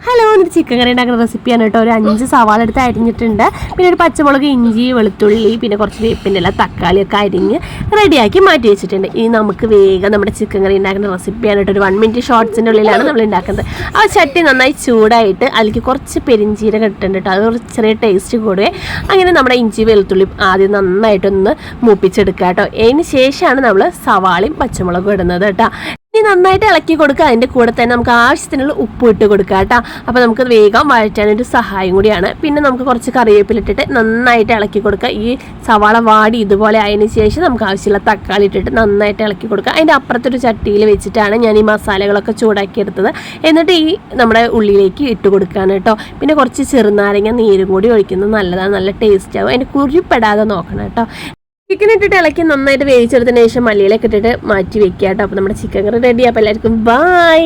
Hello, ഒരു chicken കറി ഉണ്ടാക്കുന്ന റെസിപ്പിയാണ് കേട്ടോ. ഒരു 5 സവാള എടുത്ത് അരിഞ്ഞിട്ടുണ്ട്. പിന്നെ ഒരു പച്ചമുളക്, ഇഞ്ചി, വെളുത്തുള്ളി, പിന്നെ കുറച്ച് വേപ്പിൻ്റെ ഇല, തക്കാളിയൊക്കെ അരിഞ്ഞ് റെഡിയാക്കി മാറ്റി വെച്ചിട്ടുണ്ട്. ഇനി നമുക്ക് വേഗം നമ്മുടെ ചിക്കൻ കറി ഉണ്ടാക്കുന്ന റെസിപ്പിയാണ് കേട്ടോ. ഒരു 1 മിനിറ്റ് ഷോർട്സിൻ്റെ ഉള്ളിലാണ് നമ്മൾ ഉണ്ടാക്കുന്നത്. ആ ചട്ടി നന്നായി ചൂടായിട്ട് അതിലേക്ക് കുറച്ച് പെരിഞ്ചീരകം ഇട്ടിട്ടുണ്ട് കേട്ടോ. അത് കുറച്ച് ചെറിയ ടേസ്റ്റ് കൂടുകയെ. അങ്ങനെ നമ്മുടെ ഇഞ്ചി, വെളുത്തുള്ളി ആദ്യം നന്നായിട്ടൊന്ന് മൂപ്പിച്ചെടുക്കുക കേട്ടോ. അതിന് ശേഷമാണ് നമ്മൾ സവാളയും പച്ചമുളകും ഇടുന്നത് കേട്ടോ. ഇനി നന്നായിട്ട് ഇളക്കി കൊടുക്കുക. അതിൻ്റെ കൂടെ തന്നെ നമുക്ക് ആവശ്യത്തിനുള്ള ഉപ്പ് ഇട്ട് കൊടുക്കുക കേട്ടോ. അപ്പോൾ നമുക്ക് വേഗം വഴറ്റാനൊരു സഹായം കൂടിയാണ്. പിന്നെ നമുക്ക് കുറച്ച് കറിവേപ്പിലിട്ടിട്ട് നന്നായിട്ട് ഇളക്കി കൊടുക്കുക. ഈ സവാള വാടി ഇതുപോലെ അതിന് ശേഷം നമുക്ക് ആവശ്യമുള്ള തക്കാളി ഇട്ടിട്ട് നന്നായിട്ട് ഇളക്കി കൊടുക്കുക. അതിൻ്റെ അപ്പുറത്തൊരു ചട്ടിയിൽ വെച്ചിട്ടാണ് ഞാൻ ഈ മസാലകളൊക്കെ ചൂടാക്കി എടുത്തത്. എന്നിട്ട് ഈ നമ്മുടെ ഉള്ളിലേക്ക് ഇട്ട് കൊടുക്കുകയാണ് കേട്ടോ. പിന്നെ കുറച്ച് ചെറുനാരങ്ങ നീരും കൂടി ഒഴിക്കുന്നത് നല്ലതാണ്, നല്ല ടേസ്റ്റ് ആവും. അതിൻ്റെ കുരുപ്പെടാതെ നോക്കണം കേട്ടോ. ചിക്കൻ ഇട്ടിട്ട് ഇളക്കി നന്നായിട്ട് വേവിച്ചെടുത്തതിന് ശേഷം മല്ലിയിലൊക്കെ ഇട്ടിട്ട് മാറ്റി വെക്കുക കേട്ടോ. അപ്പോൾ നമ്മുടെ ചിക്കൻ കറി റെഡി. അപ്പോൾ എല്ലാവർക്കും ബൈ.